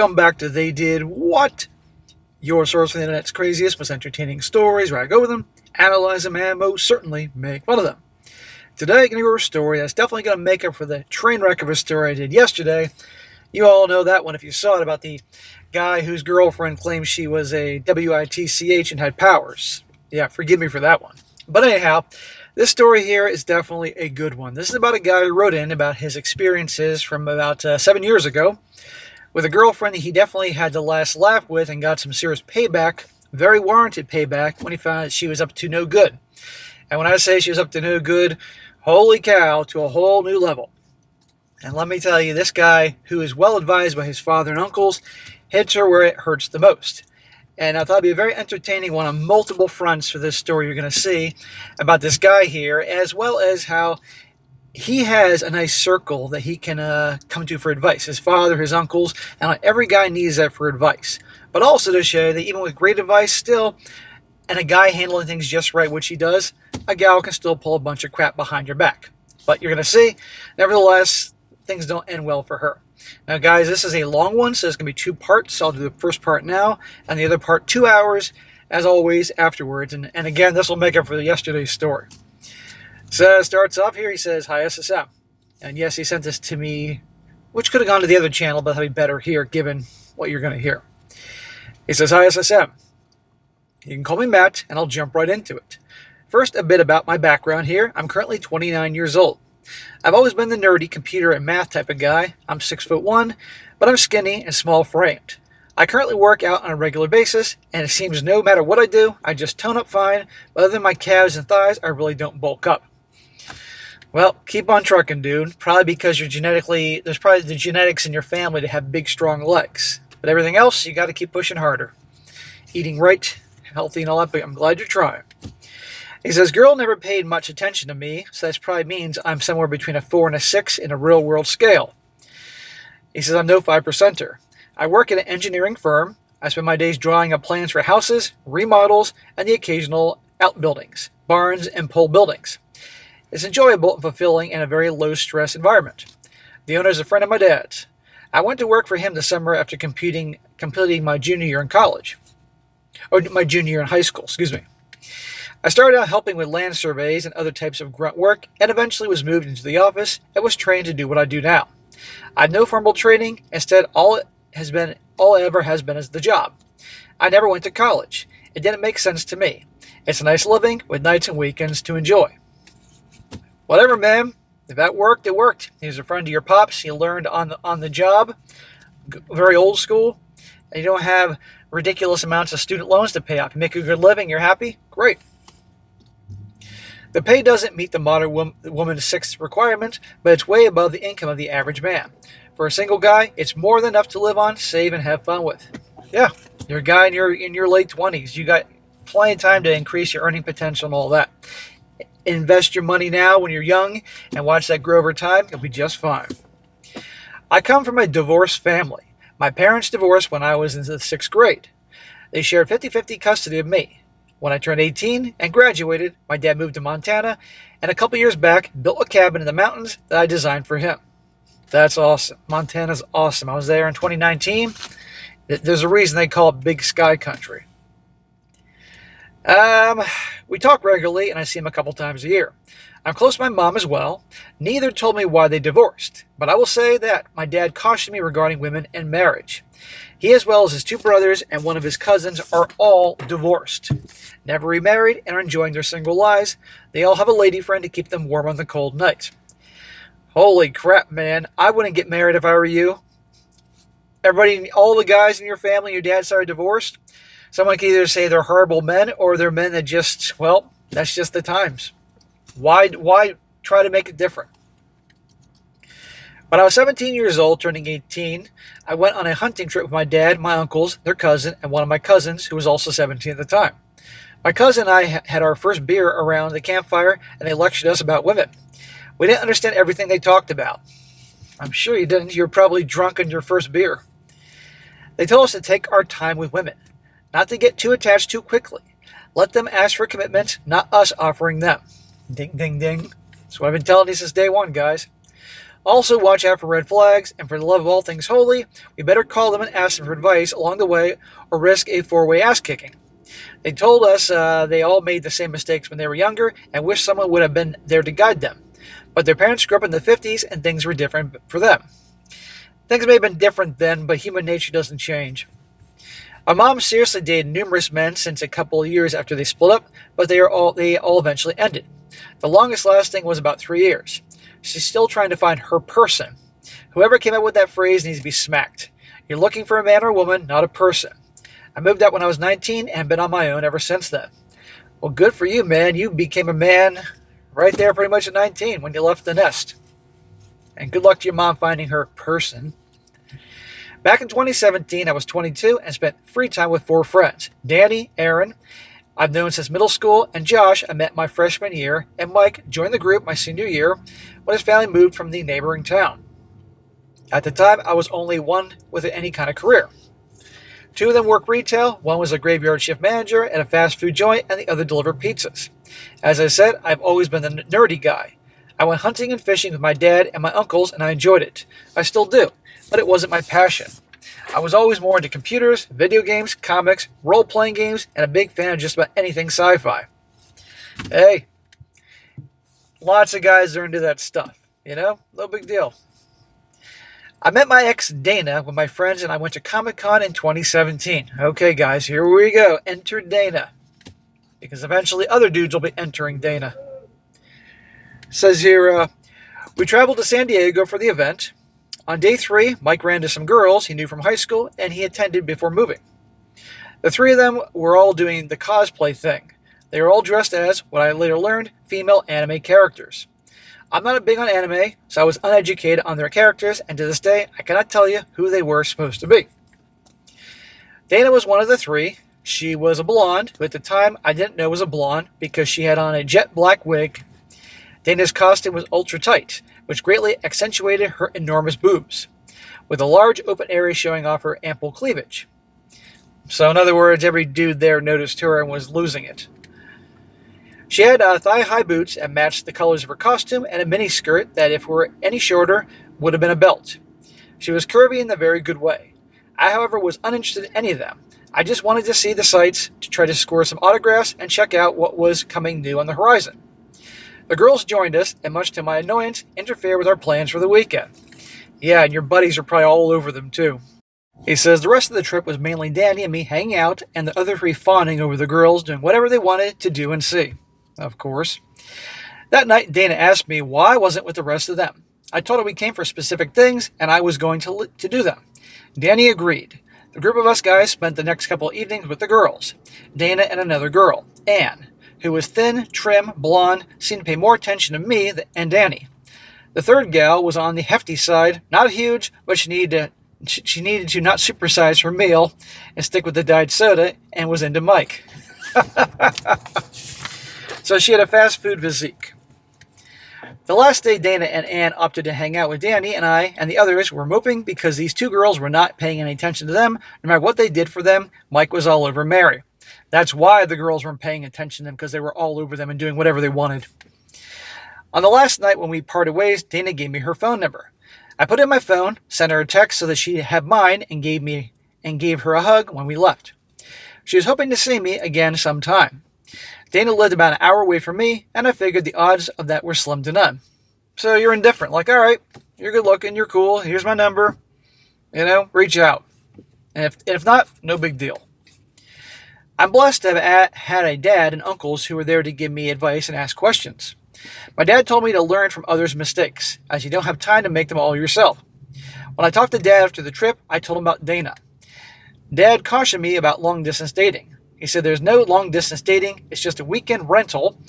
welcome back to They Did What? Your source for the internet's craziest, most entertaining stories, where I go with them, analyze them, and most certainly make fun of them. Today, I'm going to go over a story that's definitely going to make up for the train wreck of a story I did yesterday. You all know that one if you saw it, about the guy whose girlfriend claimed she was a WITCH and had powers. Yeah, forgive me for that one. But anyhow, this story here is definitely a good one. This is about a guy who wrote in about his experiences from about 7 years ago with a girlfriend that he definitely had the last laugh with and got some serious payback, very warranted payback, when he found that she was up to no good. And when I say she was up to no good, holy cow, to a whole new level. And let me tell you, this guy, who is well advised by his father and uncles, hits her where it hurts the most. And I thought it'd be a very entertaining one on multiple fronts for this story you're going to see about this guy here, as well as how he has a nice circle that he can come to for advice. His father, his uncles, and every guy needs that for advice. But also to show you that even with great advice still, and a guy handling things just right, which he does, a gal can still pull a bunch of crap behind your back. But you're going to see, nevertheless, things don't end well for her. Now, guys, this is a long one, so it's going to be 2 parts. So I'll do the first part now, and the other part 2 hours, as always, afterwards. And again, this will make up for yesterday's story. So it starts off here. He says, "Hi, SSM." And yes, he sent this to me, which could have gone to the other channel, but that'll be better here, given what you're going to hear. He says, "Hi, SSM. You can call me Matt, and I'll jump right into it. First, a bit about my background here. I'm currently 29 years old. I've always been the nerdy computer and math type of guy. I'm 6'1", but I'm skinny and small framed. I currently work out on a regular basis, and it seems no matter what I do, I just tone up fine, but other than my calves and thighs, I really don't bulk up. Well, keep on trucking, dude. Probably because there's probably the genetics in your family to have big, strong legs. But everything else, you got to keep pushing harder. Eating right, healthy and all that, but I'm glad you're trying." He says, "Girl never paid much attention to me, so that probably means I'm somewhere between a 4 and a 6 in a real-world scale." He says, "I'm no 5%er. I work at an engineering firm. I spend my days drawing up plans for houses, remodels, and the occasional outbuildings, barns, and pole buildings. It's enjoyable and fulfilling in a very low-stress environment. The owner is a friend of my dad's. I went to work for him this summer after completing my junior year in college. Or my junior year in high school, excuse me. I started out helping with land surveys and other types of grunt work, and eventually was moved into the office and was trained to do what I do now. I had no formal training. Instead, all it ever has been is the job. I never went to college. It didn't make sense to me. It's a nice living with nights and weekends to enjoy." Whatever, man. If that worked, it worked. He's a friend of your pops. You learned on the job. Very old school. And you don't have ridiculous amounts of student loans to pay off. You make a good living. You're happy? Great. The pay doesn't meet the modern woman's 6th requirement, but it's way above the income of the average man. For a single guy, it's more than enough to live on, save, and have fun with. Yeah, you're a guy in your late 20s. You got plenty of time to increase your earning potential and all that. Invest your money now when you're young and watch that grow over time. You'll be just fine. I come from a divorced family. My parents divorced when I was in the 6th grade. They shared 50-50 custody of me. When I turned 18 and graduated, my dad moved to Montana, and a couple years back, built a cabin in the mountains that I designed for him. That's awesome. Montana's awesome. I was there in 2019. There's a reason they call it Big Sky Country. We talk regularly, and I see him a couple times a year. I'm close to my mom as well. Neither told me why they divorced, but I will say that my dad cautioned me regarding women and marriage. He, as well as his 2 brothers and one of his cousins, are all divorced. Never remarried and are enjoying their single lives. They all have a lady friend to keep them warm on the cold nights." Holy crap, man. I wouldn't get married if I were you. Everybody, all the guys in your family, your dad's side are divorced. Someone can either say they're horrible men or they're men that just, well, that's just the times. Why try to make it different? When I was 17 years old, turning 18, I went on a hunting trip with my dad, my uncles, their cousin, and one of my cousins, who was also 17 at the time. My cousin and I had our first beer around the campfire, and they lectured us about women. We didn't understand everything they talked about. I'm sure you didn't. You were probably drunk on your first beer. They told us to take our time with women, not to get too attached too quickly. Let them ask for commitment, not us offering them. Ding, ding, ding. That's what I've been telling you since day one, guys. Also, watch out for red flags, and for the love of all things holy, we better call them and ask them for advice along the way or risk a four-way ass-kicking. They told us they all made the same mistakes when they were younger and wish someone would have been there to guide them. But their parents grew up in the 50s and things were different for them. Things may have been different then, but human nature doesn't change. My mom seriously dated numerous men since a couple of years after they split up, but they all eventually ended. The longest lasting was about 3 years. She's still trying to find her person. Whoever came up with that phrase needs to be smacked. You're looking for a man or a woman, not a person. I moved out when I was 19 and been on my own ever since then. Well, good for you, man. You became a man right there pretty much at 19 when you left the nest. And good luck to your mom finding her person. Back in 2017, I was 22 and spent free time with 4 friends. Danny, Aaron, I've known since middle school, and Josh, I met my freshman year, and Mike joined the group my senior year when his family moved from the neighboring town. At the time, I was only one with any kind of career. 2 of them worked retail, one was a graveyard shift manager at a fast food joint, and the other delivered pizzas. As I said, I've always been the nerdy guy. I went hunting and fishing with my dad and my uncles, and I enjoyed it. I still do, but it wasn't my passion. I was always more into computers, video games, comics, role-playing games, and a big fan of just about anything sci-fi. Hey, lots of guys are into that stuff, no big deal. I met my ex Dana with my friends and I went to ComicCon in 2017. Okay guys, here we go. Enter Dana. Because eventually other dudes will be entering Dana. It says here, we traveled to San Diego for the event. On day 3, Mike ran into some girls he knew from high school and he attended before moving. The 3 of them were all doing the cosplay thing. They were all dressed as, what I later learned, female anime characters. I'm not big on anime, so I was uneducated on their characters, and to this day, I cannot tell you who they were supposed to be. Dana was one of the 3. She was a blonde, who at the time I didn't know was a blonde because she had on a jet black wig. Dana's costume was ultra tight, which greatly accentuated her enormous boobs, with a large open area showing off her ample cleavage. So in other words, every dude there noticed her and was losing it. She had thigh-high boots that matched the colors of her costume and a miniskirt that, if were any shorter, would have been a belt. She was curvy in a very good way. I, however, was uninterested in any of them. I just wanted to see the sights, to try to score some autographs, and check out what was coming new on the horizon. The girls joined us, and much to my annoyance, interfered with our plans for the weekend. Yeah, and your buddies are probably all over them, too. He says the rest of the trip was mainly Danny and me hanging out, and the other 3 fawning over the girls, doing whatever they wanted to do and see. Of course. That night, Dana asked me why I wasn't with the rest of them. I told her we came for specific things, and I was going to do them. Danny agreed. The group of us guys spent the next couple of evenings with the girls. Dana and another girl, Anne, who was thin, trim, blonde, seemed to pay more attention to me and Danny. The third gal was on the hefty side, not huge, but she needed to not supersize her meal and stick with the diet soda, and was into Mike. So she had a fast food physique. The last day, Dana and Ann opted to hang out with Danny, and I and the others were moping because these 2 girls were not paying any attention to them. No matter what they did for them, Mike was all over Mary. That's why the girls weren't paying attention to them, because they were all over them and doing whatever they wanted. On the last night when we parted ways, Dana gave me her phone number. I put it in my phone, sent her a text so that she'd have mine, and gave her a hug when we left. She was hoping to see me again sometime. Dana lived about an hour away from me, and I figured the odds of that were slim to none. So you're indifferent. Like, all right, you're good looking, you're cool, here's my number. Reach out. And if not, no big deal. I'm blessed to have had a dad and uncles who were there to give me advice and ask questions. My dad told me to learn from others' mistakes, as you don't have time to make them all yourself. When I talked to Dad after the trip, I told him about Dana. Dad cautioned me about long-distance dating. He said there's no long-distance dating, it's just a weekend rental,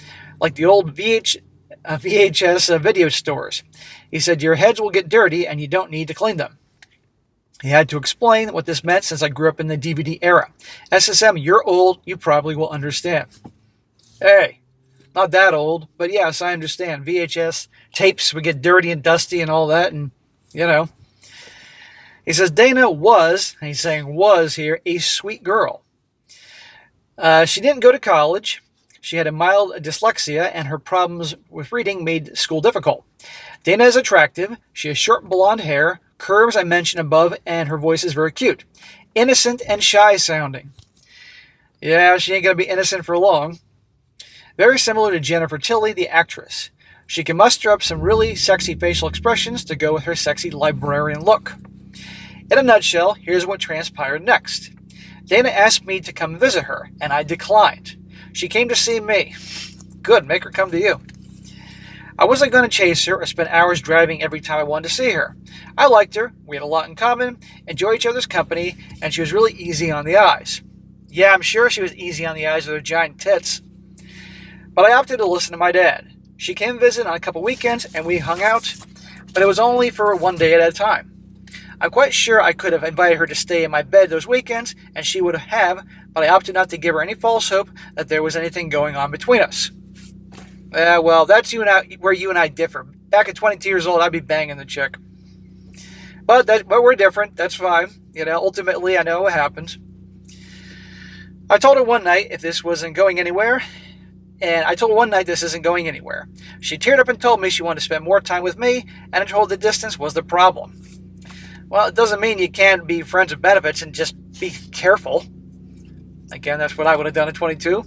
like the old VHS video stores. He said your heads will get dirty and you don't need to clean them. He had to explain what this meant since I grew up in the DVD era. SSM, you're old, you probably will understand. Hey, not that old, but yes, I understand. VHS tapes would get dirty and dusty and all that, and, He says Dana was, and he's saying was here, a sweet girl. She didn't go to college. She had a mild dyslexia, and her problems with reading made school difficult. Dana is attractive. She has short blonde hair, curves I mentioned above, and her voice is very cute. Innocent and shy sounding. Yeah, she ain't going to be innocent for long. Very similar to Jennifer Tilly, the actress. She can muster up some really sexy facial expressions to go with her sexy librarian look. In a nutshell, here's what transpired next. Dana asked me to come visit her, and I declined. She came to see me. Good, make her come to you. I wasn't going to chase her or spend hours driving every time I wanted to see her. I liked her, we had a lot in common, enjoyed each other's company, and she was really easy on the eyes. Yeah, I'm sure she was easy on the eyes with her giant tits. But I opted to listen to my dad. She came visit on a couple weekends, and we hung out, but it was only for one day at a time. I'm quite sure I could have invited her to stay in my bed those weekends, and she would have, but I opted not to give her any false hope that there was anything going on between us. Well, that's where you and I differ. Back at 22 years old, I'd be banging the chick. But we're different. That's fine. Ultimately, I know what happened. I told her one night if this wasn't going anywhere, and I told her one night this isn't going anywhere. She teared up and told me she wanted to spend more time with me, and I told her the distance was the problem. Well, it doesn't mean you can't be friends with benefits and just be careful. Again, that's what I would have done at 22.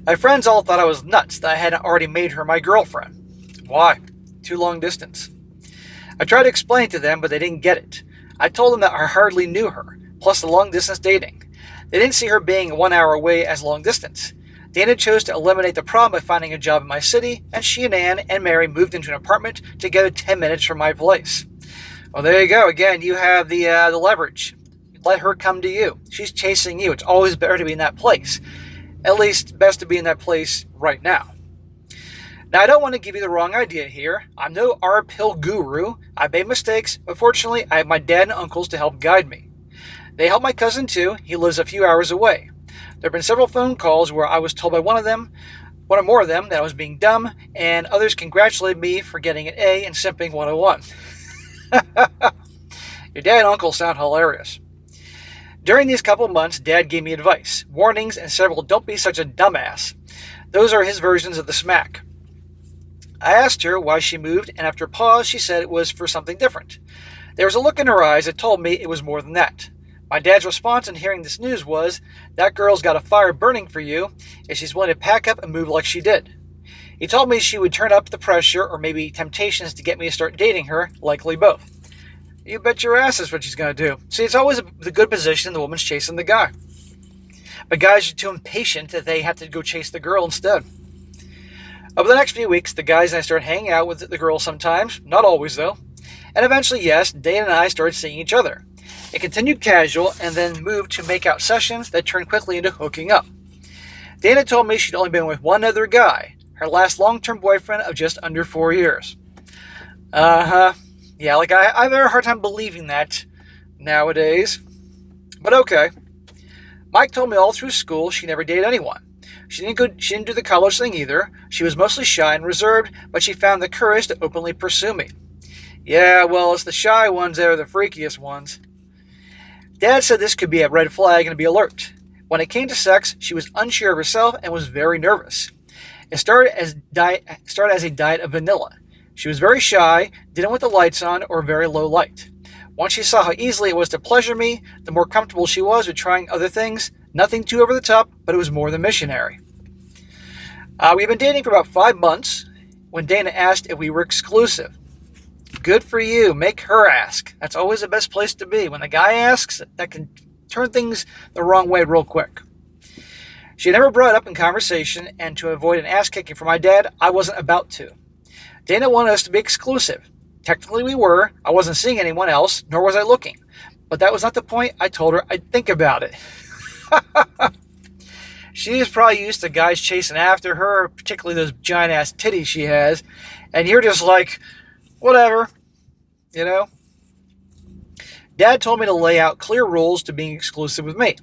My friends all thought I was nuts that I hadn't already made her my girlfriend. Why? Too long distance. I tried to explain it to them, but they didn't get it. I told them that I hardly knew her, plus the long distance dating. They didn't see her being 1 hour away as long distance. Dana chose to eliminate the problem by finding a job in my city, and she and Ann and Mary moved into an apartment together 10 minutes from my place. Well, there you go. Again, you have the leverage. Let her come to you. She's chasing you. It's always better to be in that place. At least, best to be in that place right now. Now, I don't want to give you the wrong idea here. I'm no R-pill guru. I've made mistakes, but fortunately, I have my dad and uncles to help guide me. They help my cousin too. He lives a few hours away. There have been several phone calls where I was told by one or more of them, that I was being dumb, and others congratulated me for getting an A in Simping 101. Your dad and uncle sound hilarious. During these couple months, Dad gave me advice, warnings, and several "don't be such a dumbass." Those are his versions of the smack. I asked her why she moved, and after a pause, she said it was for something different. There was a look in her eyes that told me it was more than that. My dad's response in hearing this news was, "That girl's got a fire burning for you if she's willing to pack up and move like she did." He told me she would turn up the pressure or maybe temptations to get me to start dating her, likely both. You bet your ass is what she's going to do. See, it's always the good position the woman's chasing the guy. But guys are too impatient that they have to go chase the girl instead. Over the next few weeks, the guys and I started hanging out with the girl sometimes, not always though. And eventually, yes, Dana and I started seeing each other. It continued casual and then moved to make-out sessions that turned quickly into hooking up. Dana told me she'd only been with one other guy, her last long-term boyfriend of just under 4 years. Yeah, I have a hard time believing that nowadays. But okay. Mike told me all through school she never dated anyone. She didn't do the college thing either. She was mostly shy and reserved, but she found the courage to openly pursue me. Yeah, well, it's the shy ones that are the freakiest ones. Dad said this could be a red flag and to be alert. When it came to sex, she was unsure of herself and was very nervous. It started as a diet of vanilla. She was very shy, didn't want the lights on or very low light. Once she saw how easily it was to pleasure me, the more comfortable she was with trying other things. Nothing too over the top, but it was more than missionary. We've been dating for about 5 months when Dana asked if we were exclusive. Good for you. Make her ask. That's always the best place to be. When the guy asks, that can turn things the wrong way real quick. She never brought it up in conversation, and to avoid an ass-kicking from my dad, I wasn't about to. Dana wanted us to be exclusive. Technically we were. I wasn't seeing anyone else, nor was I looking. But that was not the point. I told her I'd think about it. She is probably used to guys chasing after her, particularly those giant-ass titties she has, and you're just like, whatever, you know? Dad told me to lay out clear rules to being exclusive with me.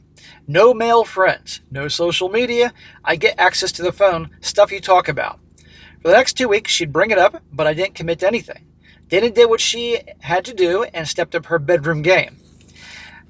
No male friends, no social media, I get access to the phone, stuff you talk about. For the next 2 weeks, she'd bring it up, but I didn't commit to anything. Dana did what she had to do and stepped up her bedroom game.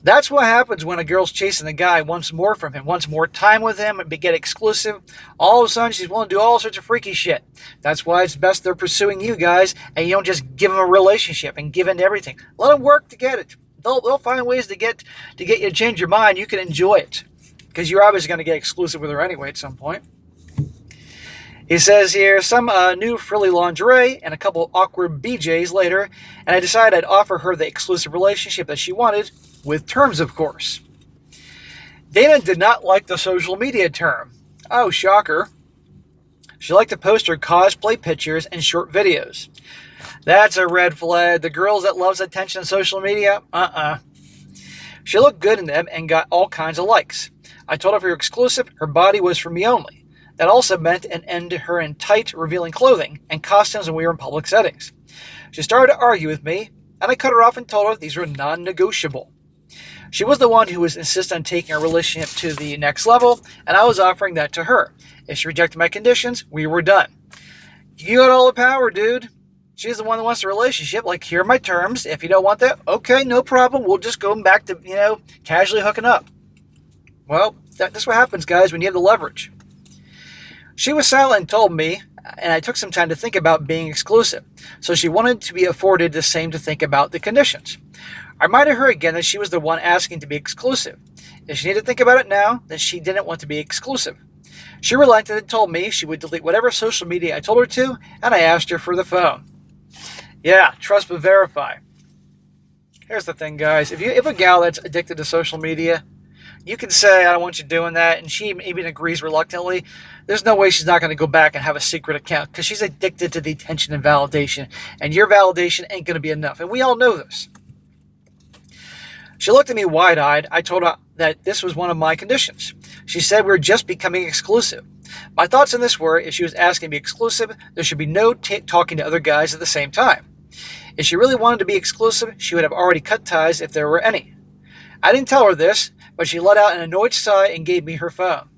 That's what happens when a girl's chasing a guy, wants more from him, wants more time with him, and get exclusive. All of a sudden, she's willing to do all sorts of freaky shit. That's why it's best they're pursuing you guys, and you don't just give them a relationship and give in to everything. Let them work to get it. They'll find ways to get you to change your mind. You can enjoy it, because you're obviously going to get exclusive with her anyway at some point. He says here, some new frilly lingerie and a couple of awkward BJs later, and I decided I'd offer her the exclusive relationship that she wanted, with terms, of course. Dana did not like the social media term. Oh, shocker. She liked to post her cosplay pictures and short videos. That's a red flag. The girls that loves attention on social media? She looked good in them and got all kinds of likes. I told her if we were exclusive, her body was for me only. That also meant an end to her in tight, revealing clothing and costumes when we were in public settings. She started to argue with me, and I cut her off and told her these were non-negotiable. She was the one who was insistent on taking our relationship to the next level, and I was offering that to her. If she rejected my conditions, we were done. You got all the power, dude. She's the one that wants the relationship. Like, here are my terms. If you don't want that, okay, no problem. We'll just go back to, casually hooking up. Well, that's what happens, guys, when you have the leverage. She was silent and told me, and I took some time to think about being exclusive, so she wanted to be afforded the same to think about the conditions. I reminded her again that she was the one asking to be exclusive. If she needed to think about it now, then she didn't want to be exclusive. She relented and told me she would delete whatever social media I told her to, and I asked her for the phone. Yeah, trust but verify. Here's the thing, guys. If a gal that's addicted to social media, you can say, I don't want you doing that, and she even agrees reluctantly. There's no way she's not going to go back and have a secret account, because she's addicted to the attention and validation, and your validation ain't going to be enough, and we all know this. She looked at me wide-eyed. I told her that this was one of my conditions. She said we were just becoming exclusive. My thoughts on this were, if she was asking to be exclusive, there should be no talking to other guys at the same time. If she really wanted to be exclusive, she would have already cut ties if there were any. I didn't tell her this, but she let out an annoyed sigh and gave me her phone.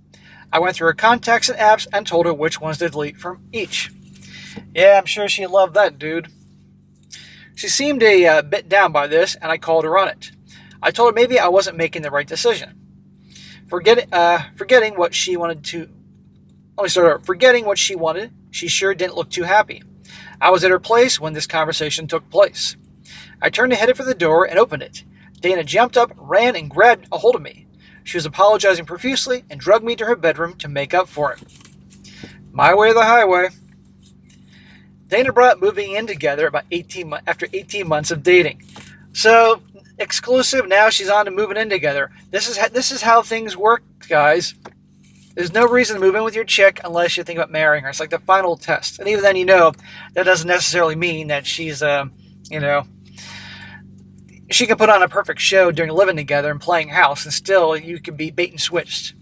I went through her contacts and apps and told her which ones to delete from each. Yeah, I'm sure she loved that, dude. She seemed a bit down by this, and I called her on it. I told her maybe I wasn't making the right decision. Forgetting what she wanted, she sure didn't look too happy. I was at her place when this conversation took place. I turned and headed for the door and opened it. Dana jumped up, ran, and grabbed a hold of me. She was apologizing profusely and dragged me to her bedroom to make up for it. My way or the highway. Dana brought up moving in together after 18 months of dating. So, exclusive, now she's on to moving in together. This is how things work, guys. There's no reason to move in with your chick unless you think about marrying her. It's like the final test. And even then, that doesn't necessarily mean that she's, she can put on a perfect show during living together and playing house, and still you can be bait and switched.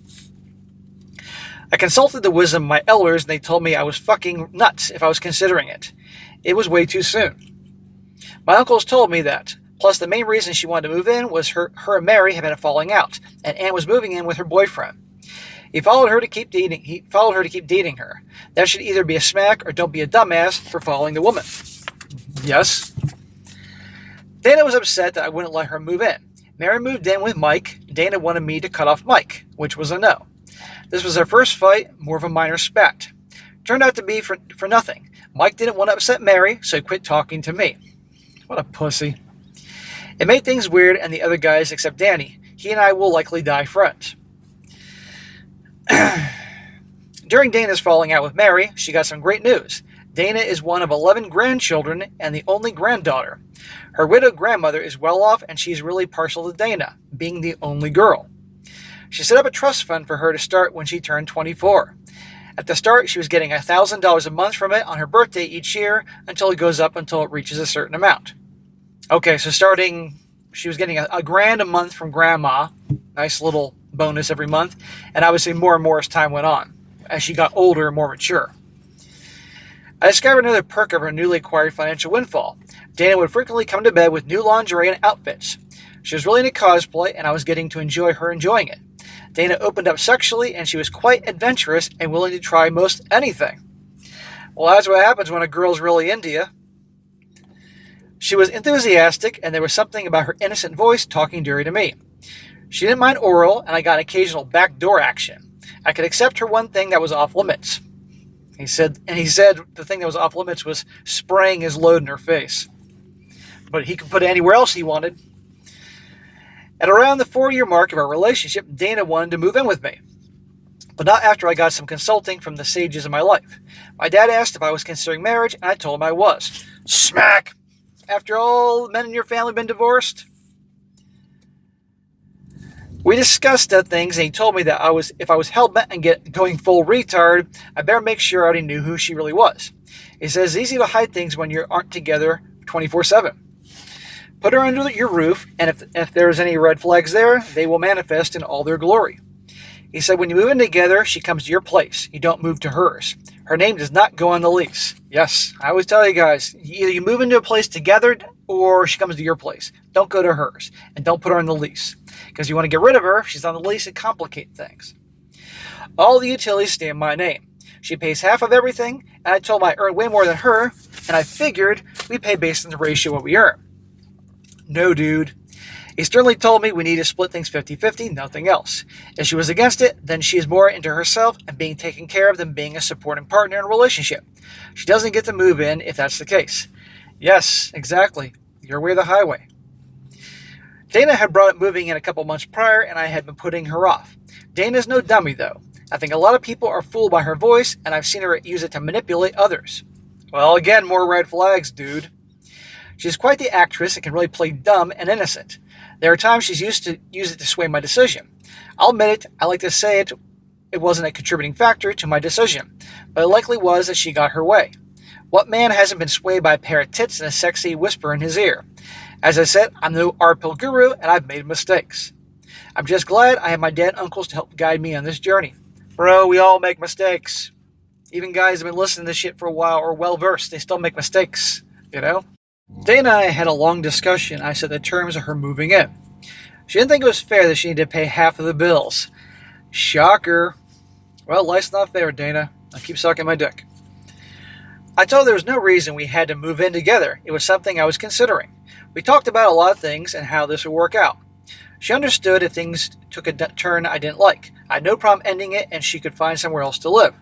I consulted the wisdom of my elders, and they told me I was fucking nuts if I was considering it. It was way too soon. My uncles told me that. Plus, the main reason she wanted to move in was her and Mary had been falling out, and Anne was moving in with her boyfriend. He followed her to keep dating her. That should either be a smack or don't be a dumbass for following the woman. Yes. Dana was upset that I wouldn't let her move in. Mary moved in with Mike. Dana wanted me to cut off Mike, which was a no. This was our first fight, more of a minor spat. Turned out to be for nothing. Mike didn't want to upset Mary, so he quit talking to me. What a pussy. It made things weird, and the other guys, except Danny, he and I will likely die friends. During Dana's falling out with Mary, she got some great news. Dana is one of 11 grandchildren and the only granddaughter. Her widowed grandmother is well off, and she's really partial to Dana, being the only girl. She set up a trust fund for her to start when she turned 24. At the start, she was getting $1,000 a month from it on her birthday each year until it goes up until it reaches a certain amount. Okay, so starting, she was getting a grand a month from grandma, nice little bonus every month, and obviously more and more as time went on, as she got older and more mature. I discovered another perk of her newly acquired financial windfall. Dana would frequently come to bed with new lingerie and outfits. She was really into cosplay, and I was getting to enjoy her enjoying it. Dana opened up sexually, and she was quite adventurous and willing to try most anything. Well, that's what happens when a girl's really into you. She was enthusiastic, and there was something about her innocent voice talking dirty to me. She didn't mind oral, and I got occasional backdoor action. I could accept her one thing that was off limits. He said the thing that was off limits was spraying his load in her face. But he could put it anywhere else he wanted. At around the 4-year mark of our relationship, Dana wanted to move in with me. But not after I got some consulting from the sages of my life. My dad asked if I was considering marriage, and I told him I was. Smack! After all, men in your family been divorced? We discussed things, and he told me that if I was hell-bent on going full retard, I better make sure I already knew who she really was. He says it's easy to hide things when you aren't together 24/7. Put her under your roof, and if there's any red flags there, they will manifest in all their glory. He said when you move in together, she comes to your place. You don't move to hers. Her name does not go on the lease. Yes, I always tell you guys, either you move into a place together or she comes to your place. Don't go to hers, and don't put her on the lease. Because you want to get rid of her, if she's on the lease, it complicates things. All the utilities stay in my name. She pays half of everything, and I told him I earn way more than her, and I figured we pay based on the ratio of what we earn. No, dude. He sternly told me we need to split things 50-50, nothing else. If she was against it, then she is more into herself and being taken care of than being a supporting partner in a relationship. She doesn't get to move in if that's the case. Yes, exactly. Your way or the highway. Dana had brought up moving in a couple months prior, and I had been putting her off. Dana's no dummy, though. I think a lot of people are fooled by her voice, and I've seen her use it to manipulate others. Well, again, more red flags, dude. She's quite the actress and can really play dumb and innocent. There are times she's used to use it to sway my decision. I'll admit it, I like to say it wasn't a contributing factor to my decision, but it likely was that she got her way. What man hasn't been swayed by a pair of tits and a sexy whisper in his ear? As I said, I'm no art-pill guru, and I've made mistakes. I'm just glad I have my dad and uncles to help guide me on this journey. Bro, we all make mistakes. Even guys have been listening to this shit for a while or well-versed, they still make mistakes, you know? Dana and I had a long discussion. I said the terms of her moving in. She didn't think it was fair that she needed to pay half of the bills. Shocker. Well, life's not fair, Dana. I keep sucking my dick. I told her there was no reason we had to move in together. It was something I was considering. We talked about a lot of things and how this would work out. She understood if things took a turn I didn't like. I had no problem ending it, and she could find somewhere else to live.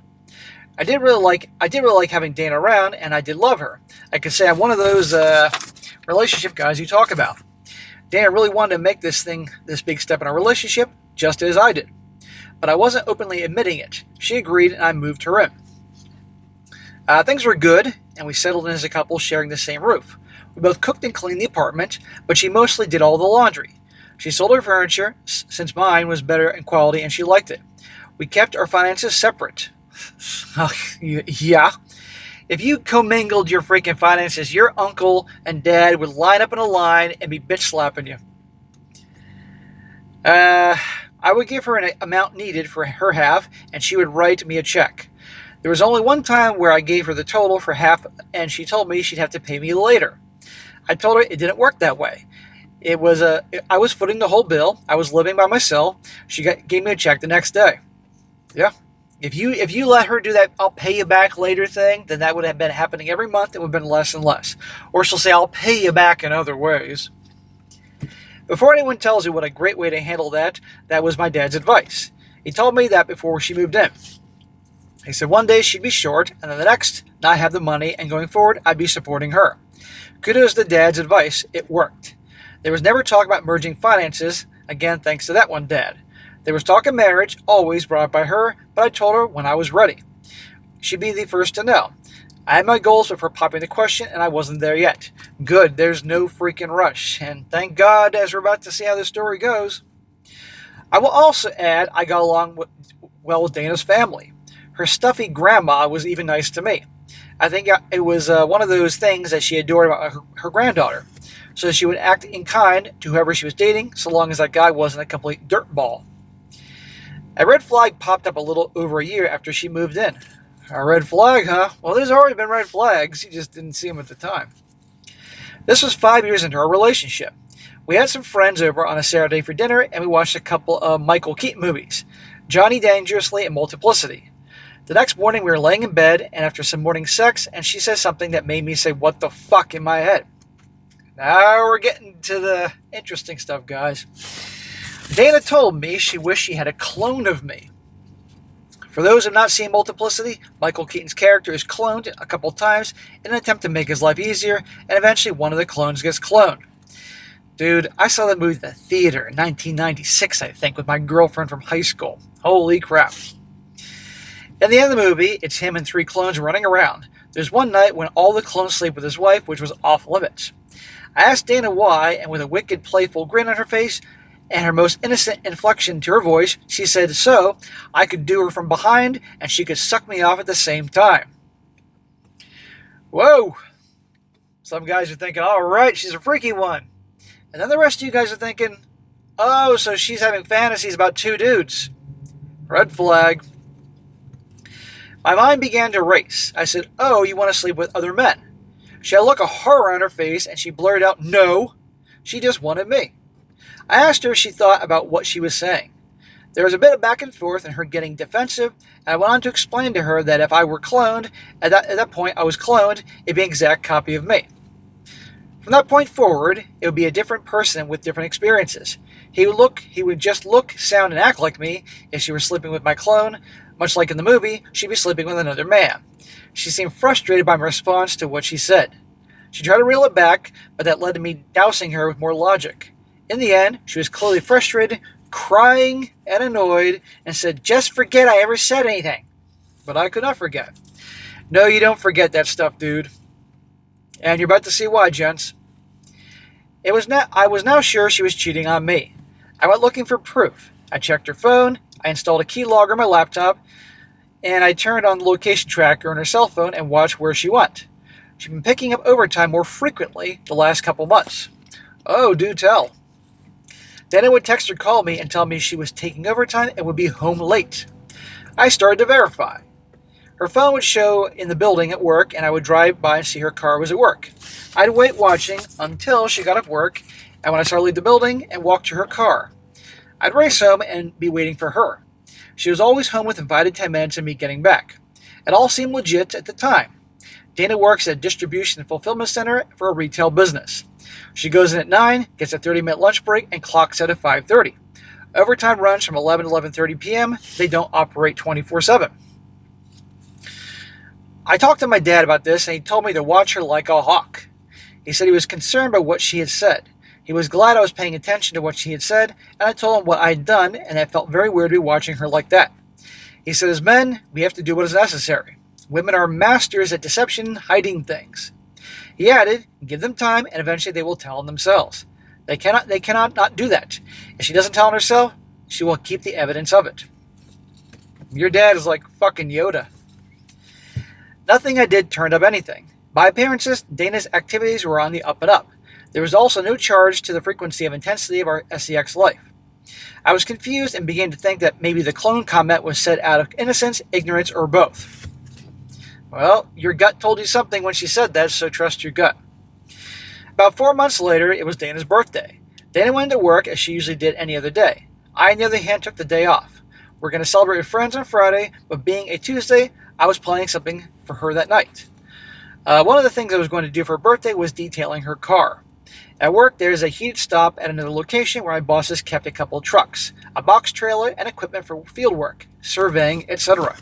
I did really like having Dana around, and I did love her. I could say I'm one of those relationship guys you talk about. Dana really wanted to make this big step in our relationship, just as I did. But I wasn't openly admitting it. She agreed, and I moved her in. Things were good, and we settled in as a couple sharing the same roof. We both cooked and cleaned the apartment, but she mostly did all the laundry. She sold her furniture, since mine was better in quality, and she liked it. We kept our finances separate. Yeah. If you commingled your freaking finances, your uncle and dad would line up in a line and be bitch slapping you. I would give her an amount needed for her half, and she would write me a check. There was only one time where I gave her the total for half, and she told me she'd have to pay me later. I told her it didn't work that way. I was footing the whole bill. I was living by myself. She gave me a check the next day. Yeah. If you let her do that, I'll pay you back later thing, then that would have been happening every month. It would have been less and less. Or she'll say, I'll pay you back in other ways. Before anyone tells you what a great way to handle that was my dad's advice. He told me that before she moved in. He said one day she'd be short, and then the next, not have the money, and going forward, I'd be supporting her. Kudos to Dad's advice. It worked. There was never talk about merging finances, again, thanks to that one dad. There was talk of marriage, always brought up by her, but I told her when I was ready. She'd be the first to know. I had my goals before popping the question, and I wasn't there yet. Good, there's no freaking rush, and thank God, as we're about to see how this story goes. I will also add I got along well with Dana's family. Her stuffy grandma was even nice to me. I think it was one of those things that she adored about her granddaughter. So she would act in kind to whoever she was dating, so long as that guy wasn't a complete dirtball. A red flag popped up a little over a year after she moved in. A red flag, huh? Well, there's already been red flags. You just didn't see them at the time. This was 5 years into our relationship. We had some friends over on a Saturday for dinner, and we watched a couple of Michael Keaton movies, Johnny Dangerously and Multiplicity. The next morning, we were laying in bed, and after some morning sex, and she said something that made me say, what the fuck, in my head. Now we're getting to the interesting stuff, guys. Dana told me she wished she had a clone of me. For those who have not seen Multiplicity, Michael Keaton's character is cloned a couple times in an attempt to make his life easier, and eventually one of the clones gets cloned. Dude, I saw that movie at the theater in 1996, I think, with my girlfriend from high school. Holy crap. At the end of the movie, it's him and 3 clones running around. There's one night when all the clones sleep with his wife, which was off limits. I asked Dana why, and with a wicked, playful grin on her face and her most innocent inflection to her voice, she said, so I could do her from behind and she could suck me off at the same time. Whoa! Some guys are thinking, all right, she's a freaky one. And then the rest of you guys are thinking, oh, so she's having fantasies about 2 dudes. Red flag. My mind began to race. I said, oh, you want to sleep with other men? She had a look of horror on her face, and she blurted out, no, she just wanted me. I asked her if she thought about what she was saying. There was a bit of back and forth and her getting defensive, and I went on to explain to her that if I were cloned, at that point I was cloned, it'd be an exact copy of me. From that point forward, it would be a different person with different experiences. He would just look, sound, and act like me if she were sleeping with my clone. Much like in the movie, she'd be sleeping with another man. She seemed frustrated by my response to what she said. She tried to reel it back, but that led to me dousing her with more logic. In the end, she was clearly frustrated, crying and annoyed, and said, just forget I ever said anything. But I could not forget. No, you don't forget that stuff, dude. And you're about to see why, gents. I was now sure she was cheating on me. I went looking for proof. I checked her phone, I installed a keylogger on my laptop, and I turned on the location tracker on her cell phone and watched where she went. She'd been picking up overtime more frequently the last couple months. Oh, do tell. Then it would text or call me and tell me she was taking overtime and would be home late. I started to verify. Her phone would show in the building at work, and I would drive by and see her car was at work. I'd wait watching until she got off work, and when I saw her leave the building and walk to her car. I'd race home and be waiting for her. She was always home within 5 to 10 minutes of me getting back. It all seemed legit at the time. Dana works at a distribution and fulfillment center for a retail business. She goes in at 9, gets a 30-minute lunch break, and clocks out at 5:30. Overtime runs from 11 to 11:30 p.m. They don't operate 24/7. I talked to my dad about this, and he told me to watch her like a hawk. He said he was concerned by what she had said. He was glad I was paying attention to what she had said, and I told him what I had done, and it felt very weird to be watching her like that. He said, as men, we have to do what is necessary. Women are masters at deception, hiding things. He added, give them time, and eventually they will tell on themselves. They cannot not do that. If she doesn't tell on herself, she will keep the evidence of it. Your dad is like fucking Yoda. Nothing I did turned up anything. By appearances, Dana's activities were on the up and up. There was also no charge to the frequency of intensity of our SEX life. I was confused and began to think that maybe the clone comment was said out of innocence, ignorance, or both. Well, your gut told you something when she said that, so trust your gut. About 4 months later, it was Dana's birthday. Dana went to work as she usually did any other day. I, on the other hand, took the day off. We're going to celebrate with friends on Friday, but being a Tuesday, I was planning something for her that night. One of the things I was going to do for her birthday was detailing her car. At work, there is a heated stop at another location where my bosses kept a couple of trucks, a box trailer, and equipment for field work, surveying, etc.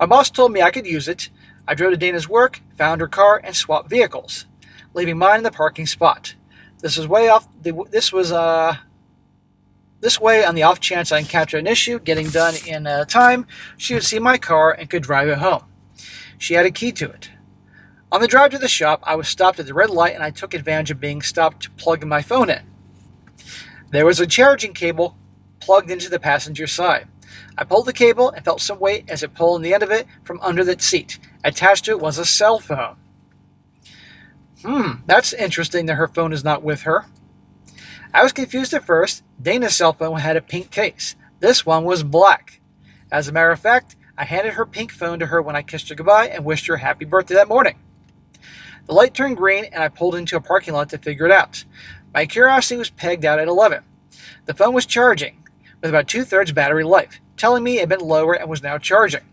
My boss told me I could use it. I drove to Dana's work, found her car, and swapped vehicles, leaving mine in the parking spot. This way on the off chance I encountered an issue getting done in time, she would see my car and could drive it home. She had a key to it. On the drive to the shop, I was stopped at the red light and I took advantage of being stopped to plug my phone in. There was a charging cable plugged into the passenger side. I pulled the cable and felt some weight as it pulled on the end of it from under the seat. Attached to it was a cell phone. That's interesting that her phone is not with her. I was confused at first. Dana's cell phone had a pink case. This one was black. As a matter of fact, I handed her pink phone to her when I kissed her goodbye and wished her a happy birthday that morning. The light turned green and I pulled into a parking lot to figure it out. My curiosity was pegged out at 11. The phone was charging, with about 2/3 battery life, telling me it had been lower and was now charging.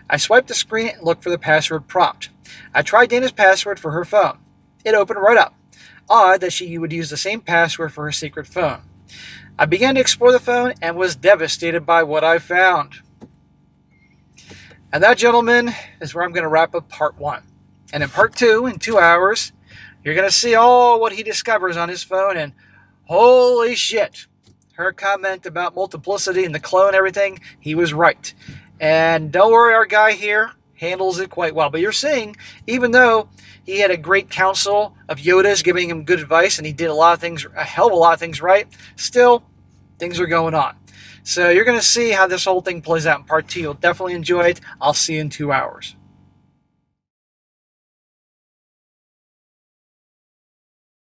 I swiped the screen and looked for the password prompt. I tried Dana's password for her phone. It opened right up. Odd that she would use the same password for her secret phone. I began to explore the phone and was devastated by what I found. And that, gentlemen, is where I'm going to wrap up part 1. And in part 2, in 2 hours, you're going to see all what he discovers on his phone. And holy shit, her comment about multiplicity and the clone and everything, he was right. And don't worry, our guy here handles it quite well. But you're seeing, even though he had a great council of Yodas giving him good advice, and he did a hell of a lot of things right, still, things are going on. So you're going to see how this whole thing plays out in part 2. You'll definitely enjoy it. I'll see you in 2 hours.